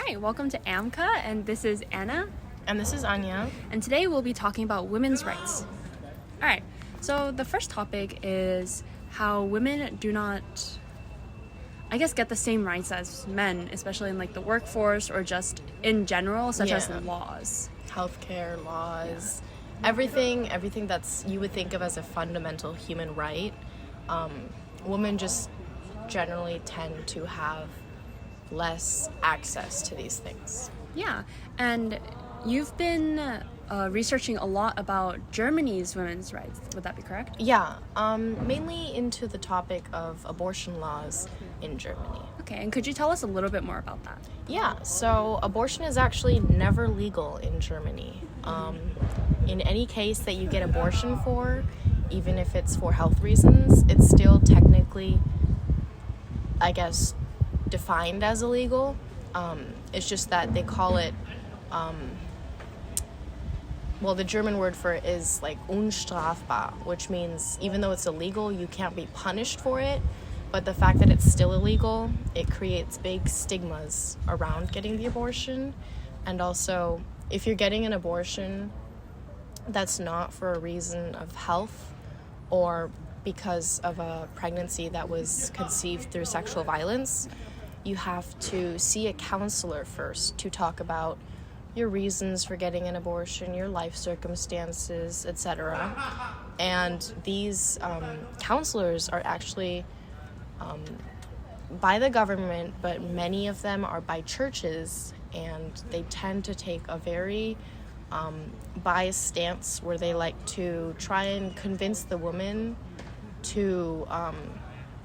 Hi, welcome to amka, and this is Anna. And this is Anya. And today we'll be talking about women's rights. All right, so the first topic is how women do not, get the same rights as men, especially in the workforce or just in general, such as laws. Healthcare, laws, everything that's you would think of as a fundamental human right. Women just generally tend to have less access to these things. Yeah, and you've been researching a lot about Germany's women's rights. Would that be correct? Yeah, mainly into the topic of abortion laws in Germany. Okay, and could you tell us a little bit more about that? Yeah, so abortion is actually never legal in Germany. In any case that you get abortion for, even if it's for health reasons, it's still technically, defined as illegal. It's just that they call it, the German word for it is unstrafbar, which means even though it's illegal, you can't be punished for it. But the fact that it's still illegal, it creates big stigmas around getting the abortion. And also, if you're getting an abortion that's not for a reason of health or because of a pregnancy that was conceived through sexual violence, you have to see a counselor first to talk about your reasons for getting an abortion, your life circumstances, etc. And these counselors are actually by the government, but many of them are by churches, and they tend to take a very biased stance where they like to try and convince the woman to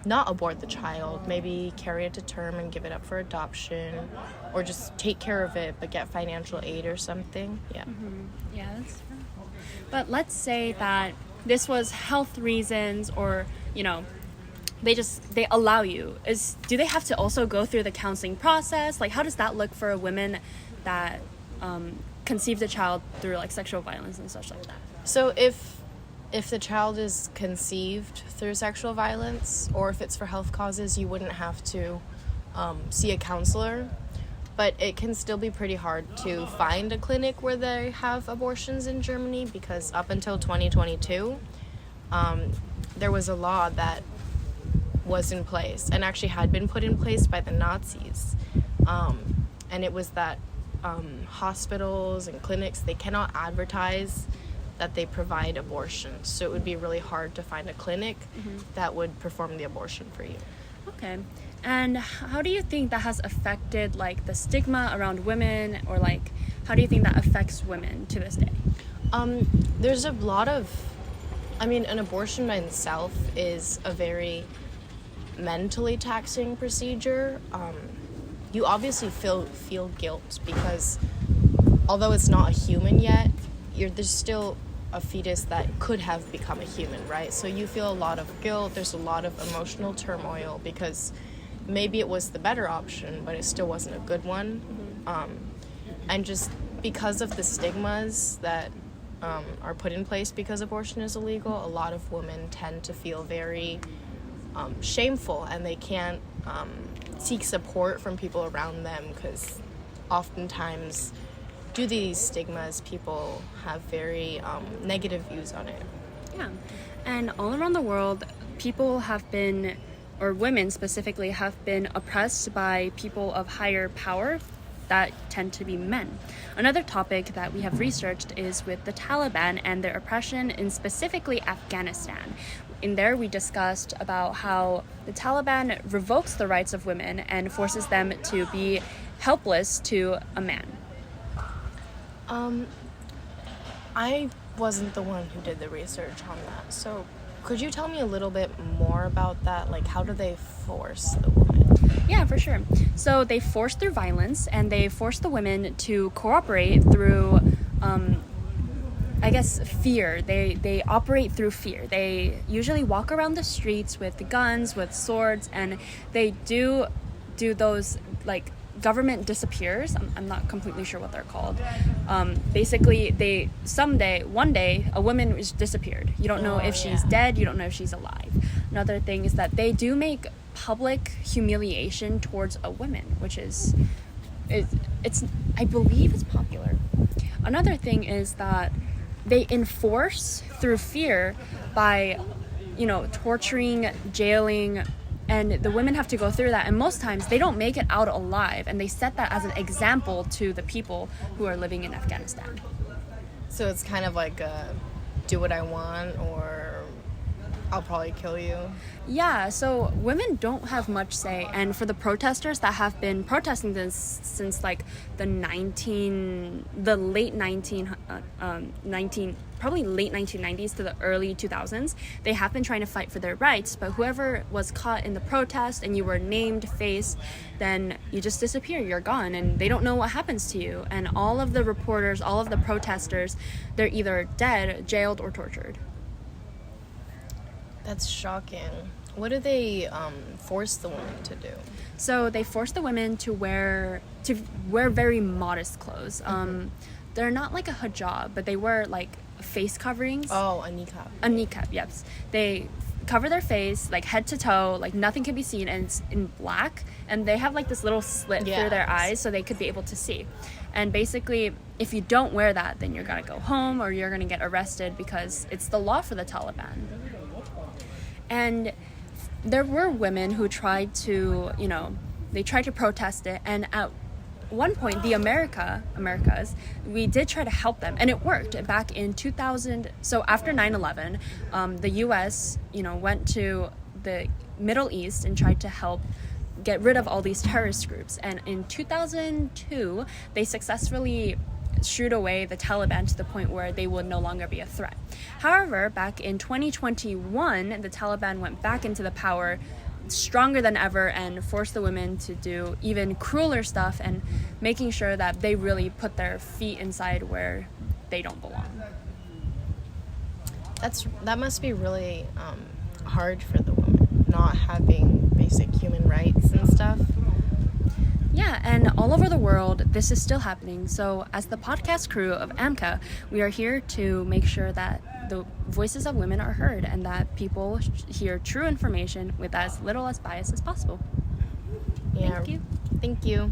not abort the child, maybe carry it to term and give it up for adoption, or just take care of it but get financial aid or something. Yeah. Mm-hmm. Yeah, that's true. But let's say that this was health reasons, or they allow you. Do they have to also go through the counseling process? How does that look for a woman that conceived a child through sexual violence and such like that? So if the child is conceived through sexual violence, or if it's for health causes, you wouldn't have to see a counselor. But it can still be pretty hard to find a clinic where they have abortions in Germany, because up until 2022, there was a law that was in place and actually had been put in place by the Nazis. And it was that hospitals and clinics, they cannot advertise that they provide abortions. So it would be really hard to find a clinic that would perform the abortion for you. Okay. And how do you think that has affected the stigma around women, or how do you think that affects women to this day? There's a lot of, an abortion by itself is a very mentally taxing procedure. You obviously feel guilt because although it's not a human yet, there's still a fetus that could have become a human, right? So you feel a lot of guilt. There's a lot of emotional turmoil because maybe it was the better option, but it still wasn't a good one. And just because of the stigmas that are put in place because abortion is illegal, a lot of women tend to feel very shameful, and they can't seek support from people around them because oftentimes due to these stigmas, people have very negative views on it. Yeah. And all around the world, people have been, or women specifically, have been oppressed by people of higher power that tend to be men. Another topic that we have researched is with the Taliban and their oppression in specifically Afghanistan. In there, we discussed about how the Taliban revokes the rights of women and forces them to be helpless to a man. I wasn't the one who did the research on that. So could you tell me a little bit more about that? How do they force the woman? Yeah, for sure. So they force through violence, and they force the women to cooperate through, fear. They operate through fear. They usually walk around the streets with guns, with swords, and they do those, government disappears. I'm not completely sure what they're called. Basically, one day, a woman is disappeared. You don't know if she's dead. You don't know if she's alive. Another thing is that they do make public humiliation towards a woman, which is it's I believe it's popular. Another thing is that they enforce through fear by, torturing, jailing, and the women have to go through that, and most times they don't make it out alive, and they set that as an example to the people who are living in Afghanistan. So it's kind of like do what I want, or I'll probably kill you. Yeah, so women don't have much say, and for the protesters that have been protesting this since like the late 1990s to the early 2000s, they have been trying to fight for their rights. But whoever was caught in the protest and you were named face, then you just disappear, you're gone, and they don't know what happens to you. And all of the reporters, all of the protesters, they're either dead, jailed, or tortured. That's shocking. What do they force the women to do? So they force the women to wear very modest clothes. They're not like a hijab, but they wear like face coverings. Oh, a niqab. A niqab, yes. They cover their face like head to toe, like nothing can be seen, and it's in black. And they have like this little slit through their eyes so they could be able to see. And basically, if you don't wear that, then you're gonna go home or you're gonna get arrested because it's the law for the Taliban. And there were women who tried to, they tried to protest it. And at one point, the Americas, we did try to help them. And it worked back in 2000. So after 9/11, the U.S., went to the Middle East and tried to help get rid of all these terrorist groups. And in 2002, they successfully shooed away the Taliban to the point where they would no longer be a threat. However, back in 2021, the Taliban went back into the power stronger than ever and forced the women to do even crueler stuff and making sure that they really put their feet inside where they don't belong. That must be really hard for the women, not having basic human rights and stuff. Yeah, and all over the world, this is still happening. So as the podcast crew of AMKA, we are here to make sure that the voices of women are heard and that people hear true information with as little as bias as possible. Yeah. Thank you. Thank you.